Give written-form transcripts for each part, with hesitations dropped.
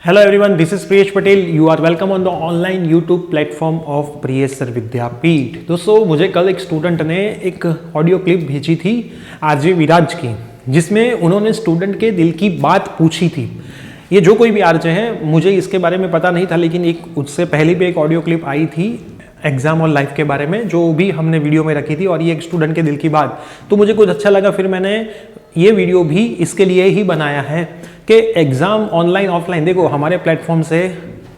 Hello everyone, this is Priyesh Patel. You are welcome on the online YouTube platform of Priyesh sir Vidyapeeth. दोस्तों, मुझे कल एक student ने एक ऑडियो क्लिप भेजी थी आरजे विराज की, जिसमें उन्होंने स्टूडेंट के दिल की बात पूछी थी। ये जो कोई भी आरजे हैं, मुझे इसके बारे में पता नहीं था, लेकिन एक उससे पहले भी एक ऑडियो क्लिप आई थी एग्जाम और लाइफ के बारे में, जो भी हमने वीडियो में रखी थी, और ये एक स्टूडेंट के दिल की बात। तो मुझे कुछ अच्छा लगा, फिर मैंने ये वीडियो भी इसके लिए ही बनाया है कि एग्ज़ाम ऑनलाइन ऑफलाइन, देखो हमारे प्लेटफॉर्म से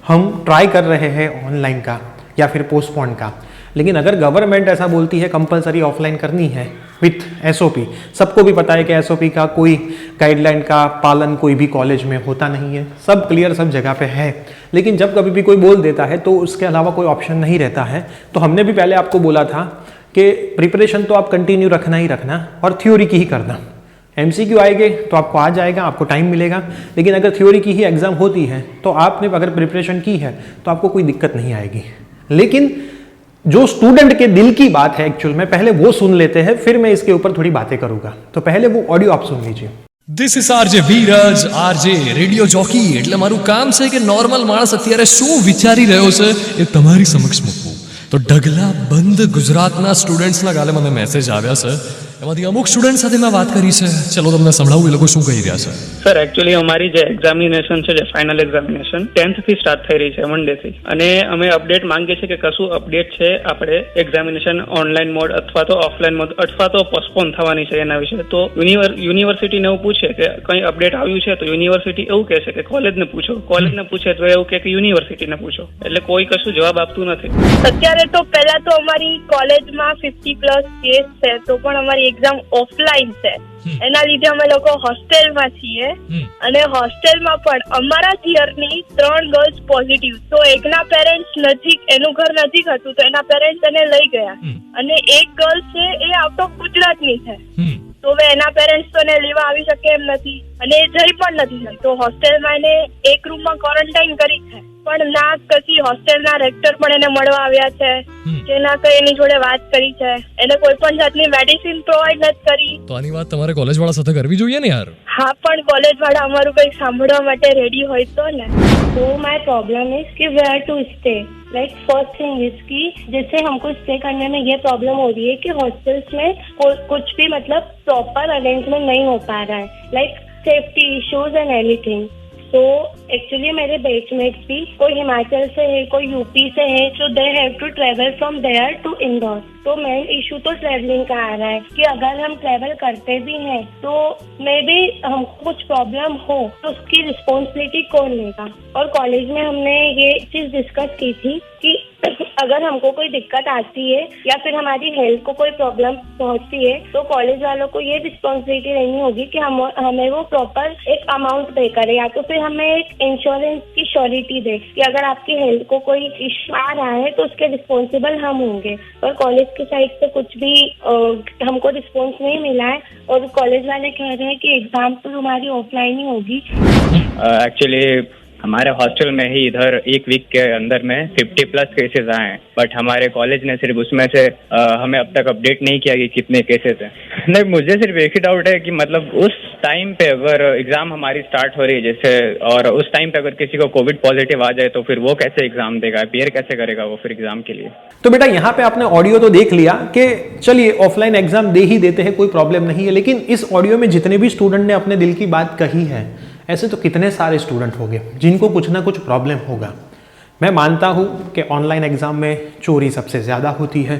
हम ट्राई कर रहे हैं ऑनलाइन का या फिर पोस्टपोन का, लेकिन अगर गवर्नमेंट ऐसा बोलती है कंपलसरी ऑफलाइन करनी है विथ एसओपी, सबको भी पता है कि एसओपी का कोई गाइडलाइन का पालन कोई भी कॉलेज में होता नहीं है, सब क्लियर सब जगह पे है। लेकिन जब कभी भी कोई बोल देता है तो उसके अलावा कोई ऑप्शन नहीं रहता है। तो हमने भी पहले आपको बोला था कि प्रिपरेशन तो आप कंटिन्यू रखना ही रखना और थ्योरी की ही करना। एमसीक्यू आएंगे तो आपको आ जाएगा, आपको टाइम मिलेगा, लेकिन अगर थ्योरी की ही एग्जाम होती है तो आपने अगर प्रिपरेशन की है तो आपको कोई दिक्कत नहीं आएगी। लेकिन जो स्टूडेंट के दिल की बात है एक्चुअल में, पहले वो सुन लेते हैं, फिर मैं इसके ऊपर थोड़ी बातें करूंगा। तो पहले वो ऑडियो आप सुन लीजिए। This is RJ Veeraj, RJ radio jockey. એટલે મારું કામ છે કે નોર્મલ માણસ અત્યારે શું વિચારી રહ્યો છે એ તમારી સમક્ષ મૂકવું। તો ઢગલા બંધ ગુજરાતના સ્ટુડન્ટ્સના ગાલે મને મેસેજ આવ્યા છે, એમાંથી અમુક સ્ટુડન્ટ સાથે મેં વાત કરી છે। ચલો તમને સંભળાવું એ લોકો શું કહી રહ્યા છે। સર એકચ્યુઅલી અમારી જે એક્ઝામિનેશન છે, જે ફાઇનલ એક્ઝામિનેશન 10th થી સ્ટાર્ટ થઈ રહી છે, મંડે થી, અને અમે અપડેટ માંગીએ છીએ કે કશું અપડેટ છે આપણે એક્ઝામિનેશન ઓનલાઈન મોડ અથવા તો ઓફલાઈન મોડ અથવા તો પોસ્ટપોન થવાની છે એના વિશે। તો યુનિવર્સિટીને એવું પૂછે કે કંઈ અપડેટ આવ્યું છે તો યુનિવર્સિટી એવું કહે છે કે કોલેજને પૂછો, કોલેજને પૂછે તો એવું કહે કે યુનિવર્સિટીને પૂછો, એટલે કોઈ કશું જવાબ આપતું નથી। અત્યારે તો પહેલા તો અમારી કોલેજમાં 50+ કેસ છે, તો પણ અમારી એક્ઝામ ઓફલાઈન છે, એના લીધે અમે લોકો હોસ્ટેલમાં છીએ, અને હોસ્ટેલમાં પણ અમારા યરની 3 ગર્લ્સ પોઝિટિવ। તો એકના પેરેન્ટ્સ નજીક, એનું ઘર નજીક હતું, તો એના પેરેન્ટ્સ એને લઈ ગયા, અને એક ગર્લ છે એ આઉટ ઓફ ગુજરાતની છે, તો હવે એના પેરેન્ટ્સ તો એને લેવા આવી શકે એમ નથી, અને એ જઈ પણ નથી શકતી। તો હોસ્ટેલમાં એને એક રૂમમાં ક્વોરન્ટાઇન કરી છે, પણ ના કશી હોસ્ટેલના રેક્ટર પણ એને મળવા આવ્યા છે, કે ના કઈ એની જોડે વાત કરી છે, એને કોઈ પણ જાતની મેડિસિન પ્રોવાઈડ નથી કરી। તો આની વાત તમારે કોલેજ વાળા સાથે કરવી જોઈએ ને યાર। હા, પણ કોલેજ વાળા અમારું કઈ સાંભળવા માટે રેડી હોય તો ને। तो माई प्रॉब्लम इज कि where to stay. Like first thing is कि जैसे हमको स्टे करने में ये प्रॉब्लम हो रही है कि हॉस्टल्स में कुछ भी मतलब प्रॉपर अरेंजमेंट नहीं हो पा रहा है, like safety issues and anything. तो एक्चुअली मेरे बैचमेट्स भी कोई हिमाचल से है, कोई यूपी से है, तो they have to travel from there to Indore. तो मेन इशू तो ट्रेवलिंग का आ रहा है कि अगर हम ट्रेवल करते भी हैं तो मे भी हमको कुछ प्रॉब्लम हो तो उसकी रिस्पॉन्सिबिलिटी कौन लेगा। और कॉलेज में हमने ये चीज डिस्कस की थी कि अगर हमको कोई दिक्कत आती है या फिर हमारी हेल्थ को कोई प्रॉब्लम पहुंचती है तो कॉलेज वालों को ये रिस्पॉन्सिबिलिटी नहीं होगी कि हमें वो प्रॉपर एक अमाउंट पे करे, या तो फिर हमें एक इंश्योरेंस की श्योरिटी दे कि अगर आपकी हेल्थ को कोई इश्यू आ रहा है तो उसके रिस्पॉन्सिबल हम होंगे। और कॉलेज की साइड से कुछ भी हमको रिस्पॉन्स नहीं मिला है, और कॉलेज वाले कह रहे हैं कि एग्जाम तो तुम्हारी ऑफलाइन ही होगी। एक्चुअली हमारे हॉस्टल में ही इधर एक वीक के अंदर में 50+ केसेस आए हैं, बट हमारे कॉलेज ने सिर्फ उसमें से हमें अब तक अपडेट नहीं किया कि कितने केसेस हैं। नहीं, मुझे सिर्फ एक ही डाउट है कि मतलब उस टाइम पे अगर एग्जाम हमारी स्टार्ट हो रही है जैसे, और उस टाइम पे अगर किसी को कोविड पॉजिटिव आ जाए तो फिर वो कैसे एग्जाम देगा, अपीयर कैसे करेगा वो फिर एग्जाम के लिए। तो बेटा यहाँ पे आपने ऑडियो तो देख लिया कि चलिए ऑफलाइन एग्जाम दे ही देते हैं, कोई प्रॉब्लम नहीं है, लेकिन इस ऑडियो में जितने भी स्टूडेंट ने अपने दिल की बात कही है, ऐसे तो कितने सारे स्टूडेंट होंगे जिनको कुछ ना कुछ प्रॉब्लम होगा। मैं मानता हूँ कि ऑनलाइन एग्ज़ाम में चोरी सबसे ज़्यादा होती है।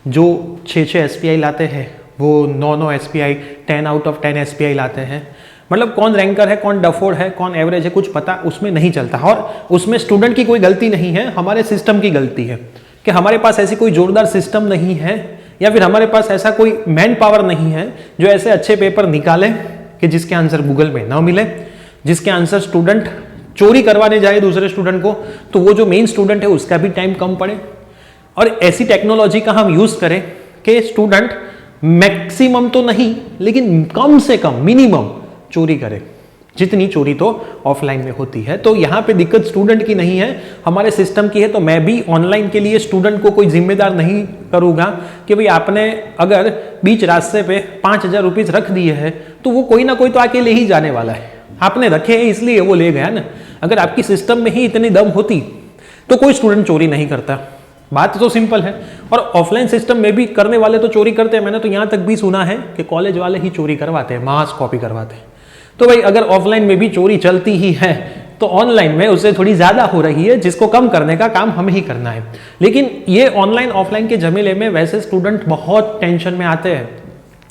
जो 6 SPI लाते हैं वो 9 SPI 10 आउट ऑफ 10 SPI लाते हैं। मतलब कौन रैंकर है, कौन डफोड है, कौन एवरेज है, कुछ पता उसमें नहीं चलता। और उसमें स्टूडेंट की कोई गलती नहीं है, हमारे सिस्टम की गलती है कि हमारे पास ऐसी कोई जोरदार सिस्टम नहीं है, या फिर हमारे पास ऐसा कोई मैन पावर नहीं है जो ऐसे अच्छे पेपर निकाले कि जिसके आंसर गूगल में ना मिले, जिसके आंसर स्टूडेंट चोरी करवाने जाए दूसरे स्टूडेंट को तो वो जो मेन स्टूडेंट है उसका भी टाइम कम पड़े। और ऐसी टेक्नोलॉजी का हम यूज़ करें कि स्टूडेंट मैक्सिमम तो नहीं लेकिन कम से कम मिनिमम चोरी करे, जितनी चोरी तो ऑफलाइन में होती है। तो यहाँ पे दिक्कत स्टूडेंट की नहीं है, हमारे सिस्टम की है। तो मैं भी ऑनलाइन के लिए स्टूडेंट को कोई जिम्मेदार नहीं करूँगा कि भाई आपने अगर बीच रास्ते पे 5,000 रुपीज़ रख दिए हैं तो वो कोई ना कोई तो आके ले ही जाने वाला है। आपने रखे हैं इसलिए वो ले गया ना। अगर आपकी सिस्टम में ही इतनी दम होती तो कोई स्टूडेंट चोरी नहीं करता। बात तो सिंपल है। और ऑफलाइन सिस्टम में भी करने वाले तो चोरी करते हैं। मैंने तो यहाँ तक भी सुना है कि कॉलेज वाले ही चोरी करवाते हैं, मास कॉपी करवाते हैं। तो भाई अगर ऑफलाइन में भी चोरी चलती ही है तो ऑनलाइन में उससे थोड़ी ज़्यादा हो रही है, जिसको कम करने का काम हमें ही करना है। लेकिन ये ऑनलाइन ऑफलाइन के झमेले में वैसे स्टूडेंट बहुत टेंशन में आते हैं।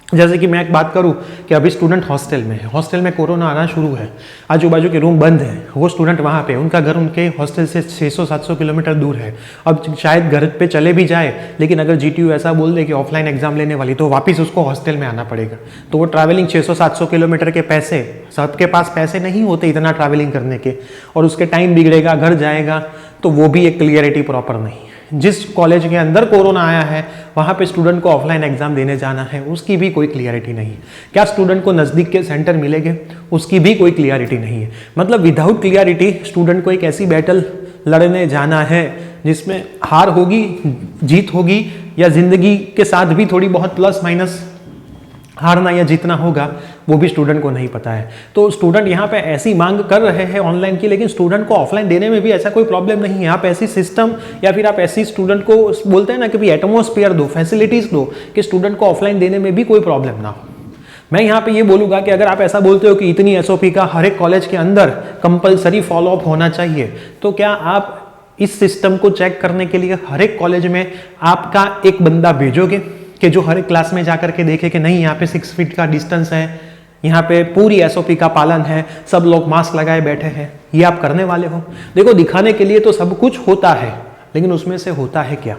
जैसे कि मैं एक बात करूं कि अभी स्टूडेंट हॉस्टल में है, हॉस्टल में कोरोना आना शुरू है, आजू बाजू के रूम बंद है, वो स्टूडेंट वहाँ पे, उनका घर उनके हॉस्टल से 600-700 किलोमीटर दूर है। अब शायद घर पे चले भी जाए, लेकिन अगर GTU ऐसा बोल दे कि ऑफलाइन एग्जाम लेने वाली, तो वापस उसको हॉस्टल में आना पड़ेगा। तो वो ट्रैवलिंग 600-700 किलोमीटर के पैसे, सबके पास पैसे नहीं होते इतना ट्रैवलिंग करने के, और उसके टाइम बिगड़ेगा, घर जाएगा, तो वो भी एक क्लियरिटी प्रॉपर नहीं। जिस कॉलेज के अंदर कोरोना आया है वहाँ पे स्टूडेंट को ऑफलाइन एग्जाम देने जाना है, उसकी भी कोई क्लियरिटी नहीं है। क्या स्टूडेंट को नज़दीक के सेंटर मिलेंगे, उसकी भी कोई क्लियरिटी नहीं है। मतलब विदाउट क्लियरिटी स्टूडेंट को एक ऐसी बैटल लड़ने जाना है जिसमें हार होगी, जीत होगी, या जिंदगी के साथ भी थोड़ी बहुत प्लस माइनस हारना या जीतना होगा, वो भी स्टूडेंट को नहीं पता है। तो स्टूडेंट यहाँ पे ऐसी मांग कर रहे हैं ऑनलाइन की, लेकिन स्टूडेंट को ऑफलाइन देने में भी ऐसा कोई प्रॉब्लम नहीं है। आप ऐसी सिस्टम या फिर आप ऐसी स्टूडेंट को बोलते हैं ना कि भाई एटमोस्फियर दो, फैसिलिटीज दो कि स्टूडेंट को ऑफलाइन देने में भी कोई प्रॉब्लम ना हो। मैं यहाँ पे ये बोलूँगा कि अगर आप ऐसा बोलते हो कि इतनी SOP का हर एक कॉलेज के अंदर कंपलसरी फॉलोअप होना चाहिए, तो क्या आप इस सिस्टम को चेक करने के लिए हर एक कॉलेज में आपका एक बंदा भेजोगे कि जो हर एक क्लास में जाकर के देखे कि नहीं यहाँ पे 6 फीट का डिस्टेंस है, यहाँ पे पूरी SOP का पालन है, सब लोग मास्क लगाए बैठे हैं? ये आप करने वाले हो? देखो, दिखाने के लिए तो सब कुछ होता है, लेकिन उसमें से होता है क्या?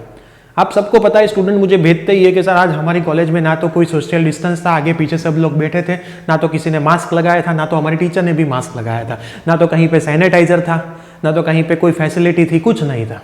आप सबको पता है, स्टूडेंट मुझे भेजते ही है कि सर आज हमारी कॉलेज में ना तो कोई सोशल डिस्टेंस था, आगे पीछे सब लोग बैठे थे, ना तो किसी ने मास्क लगाया था, ना तो हमारे टीचर ने भी मास्क लगाया था, ना तो कहीं पे सैनिटाइजर था, ना तो कहीं पे कोई फैसिलिटी थी, कुछ नहीं था।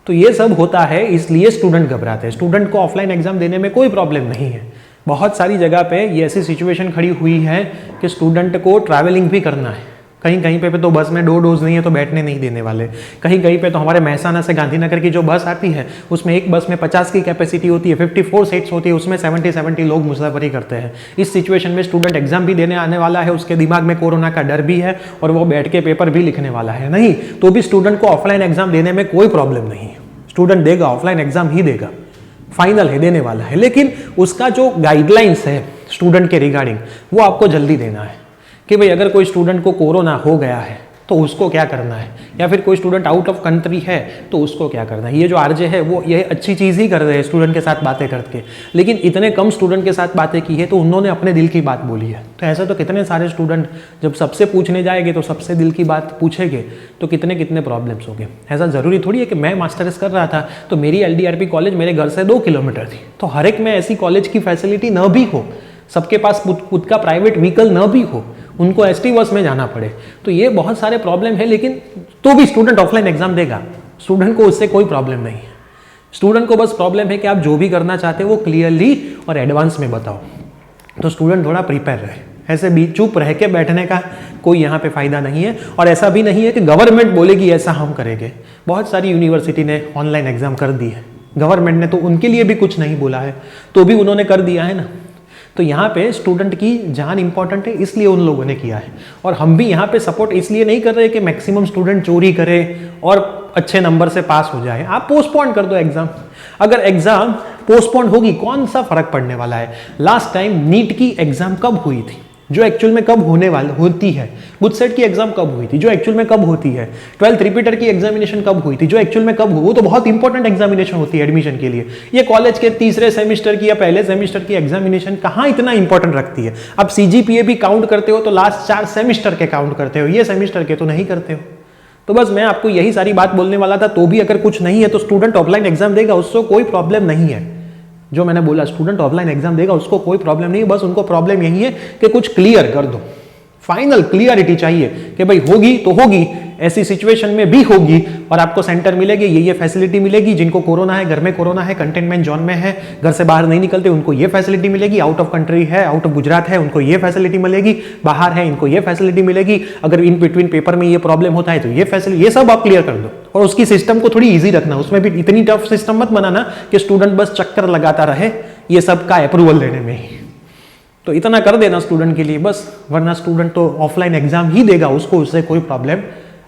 तो ये सब होता है, इसलिए स्टूडेंट घबराते हैं। स्टूडेंट को ऑफलाइन एग्जाम देने में कोई प्रॉब्लम नहीं है। बहुत सारी जगह पे ये ऐसी सिचुएशन खड़ी हुई है कि स्टूडेंट को ट्रैवलिंग भी करना है। कहीं कहीं पे तो बस में 2 डोज नहीं है तो बैठने नहीं देने वाले। कहीं कहीं पे तो हमारे महसाना से गांधीनगर की जो बस आती है उसमें एक बस में 50 की कैपेसिटी होती है, 54 सीट्स होती है, उसमें 70 लोग मुसाफरी करते हैं। इस सिचुएशन में स्टूडेंट एग्जाम भी देने आने वाला है, उसके दिमाग में कोरोना का डर भी है और वो बैठ के पेपर भी लिखने वाला है। नहीं तो भी स्टूडेंट को ऑफलाइन एग्जाम देने में कोई प्रॉब्लम नहीं है। स्टूडेंट देगा, ऑफलाइन एग्जाम ही देगा, फाइनल है, देने वाला है। लेकिन उसका जो गाइडलाइंस है स्टूडेंट के रिगार्डिंग, वो आपको जल्दी देना है कि भाई अगर कोई स्टूडेंट को कोरोना हो गया है तो उसको क्या करना है, या फिर कोई स्टूडेंट आउट ऑफ कंट्री है तो उसको क्या करना है। ये जो RJ है वो ये अच्छी चीज़ ही कर रहे हैं स्टूडेंट के साथ बातें करके, लेकिन इतने कम स्टूडेंट के साथ बातें की है तो उन्होंने अपने दिल की बात बोली है। तो ऐसा तो कितने सारे स्टूडेंट जब सबसे पूछने जाएंगे तो सबसे दिल की बात पूछेंगे तो कितने कितने प्रॉब्लम्स होंगे। ऐसा ज़रूरी थोड़ी है कि मैं मास्टर्स कर रहा था तो मेरी LDRP कॉलेज मेरे घर से 2 किलोमीटर थी, तो हर एक में ऐसी कॉलेज की फैसिलिटी न भी हो, सबके पास खुद का प्राइवेट व्हीकल न भी हो, उनको ST बस में जाना पड़े। तो ये बहुत सारे प्रॉब्लम है, लेकिन तो भी स्टूडेंट ऑफलाइन एग्जाम देगा। स्टूडेंट को उससे कोई प्रॉब्लम नहीं है। स्टूडेंट को बस प्रॉब्लम है कि आप जो भी करना चाहते हो वो क्लियरली और एडवांस में बताओ, तो स्टूडेंट थोड़ा प्रिपेयर रहे। ऐसे भी चुप रह के बैठने का कोई यहाँ पे फायदा नहीं है। और ऐसा भी नहीं है कि गवर्नमेंट बोलेगी ऐसा हम करेंगे। बहुत सारी यूनिवर्सिटी ने ऑनलाइन एग्जाम कर दी है, गवर्नमेंट ने तो उनके लिए भी कुछ नहीं बोला है, तो भी उन्होंने कर दिया है ना। तो यहाँ पे स्टूडेंट की जान इंपॉर्टेंट है, इसलिए उन लोगों ने किया है। और हम भी यहाँ पे सपोर्ट इसलिए नहीं कर रहे कि मैक्सिमम स्टूडेंट चोरी करे और अच्छे नंबर से पास हो जाए। आप पोस्टपोन कर दो एग्जाम। अगर एग्जाम पोस्टपोन होगी कौन सा फर्क पड़ने वाला है। लास्ट टाइम नीट की एग्जाम कब हुई थी, जो एक्चुअल में कब होने वाली होती है। गुजसेट की एग्जाम कब हुई थी, जो एक्चुअल में कब होती है। 12th रिपीटर की एग्जामिनेशन कब हुई थी, जो एक्चुअल में कब हुई। वो तो बहुत इंपॉर्टेंट एग्जामिनेशन होती है एडमिशन के लिए। ये कॉलेज के तीसरे सेमेस्टर की या पहले सेमेस्टर की एग्जामिनेशन कहाँ इतना इंपॉर्टेंट रखती है। अब CGPA भी काउंट करते हो तो लास्ट 4 सेमेस्टर के काउंट करते हो, ये सेमेस्टर के तो नहीं करते हो। तो बस मैं आपको यही सारी बात बोलने वाला था। तो भी अगर कुछ नहीं है तो स्टूडेंट ऑफलाइन एग्जाम देगा, उसको कोई प्रॉब्लम नहीं है। जो मैंने बोला स्टूडेंट ऑफलाइन एग्जाम देगा, उसको कोई प्रॉब्लम नहीं है। बस उनको प्रॉब्लम यही है कि कुछ क्लियर कर दो, फाइनल क्लियरिटी चाहिए कि भाई होगी तो होगी, ऐसी सिचुएशन में भी होगी और आपको सेंटर मिलेगी, ये फैसिलिटी मिलेगी। जिनको कोरोना है, घर में कोरोना है, कंटेनमेंट जोन में है, घर से बाहर नहीं निकलते, उनको ये फैसिलिटी मिलेगी। आउट ऑफ कंट्री है, आउट ऑफ गुजरात है, उनको ये फैसिलिटी मिलेगी। बाहर है, इनको ये फैसिलिटी मिलेगी। अगर इन बिटवीन पेपर में ये प्रॉब्लम होता है तो ये फैसिलिटी, ये सब आप क्लियर कर दो। और उसकी सिस्टम को थोड़ी ईजी रखना, उसमें भी इतनी टफ सिस्टम मत बनाना कि स्टूडेंट बस चक्कर लगाता रहे ये सब का अप्रूवल लेने में ही। तो इतना कर देना स्टूडेंट के लिए बस, वरना स्टूडेंट तो ऑफलाइन एग्जाम ही देगा, उसको उससे कोई प्रॉब्लम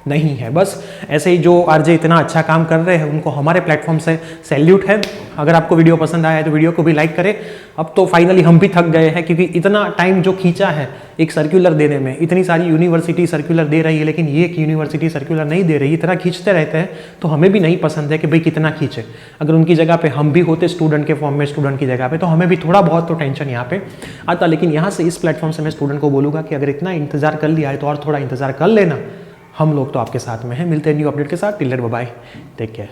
नहीं है। बस ऐसे ही जो आरजे इतना अच्छा काम कर रहे हैं उनको हमारे प्लेटफॉर्म से सैल्यूट है। अगर आपको वीडियो पसंद आया है तो वीडियो को भी लाइक करें। अब तो फाइनली हम भी थक गए हैं, क्योंकि इतना टाइम जो खींचा है एक सर्कुलर देने में, इतनी सारी यूनिवर्सिटी सर्कुलर दे रही है लेकिन ये एक यूनिवर्सिटी सर्कुलर नहीं दे रही, इतना खींचते रहते हैं तो हमें भी नहीं पसंद है कि भाई कितना खींचे। अगर उनकी जगह पे हम भी होते स्टूडेंट के फॉर्म में, स्टूडेंट की जगह पे, तो हमें भी थोड़ा बहुत तो टेंशन यहाँ पे आता। लेकिन यहाँ से इस प्लेटफॉर्म से मैं स्टूडेंट को बोलूँगा कि अगर इतना इंतजार कर लिया है तो और थोड़ा इंतजार कर लेना। हम लोग तो आपके साथ में हैं। मिलते हैं न्यू अपडेट के साथ। Till then bye bye, take care.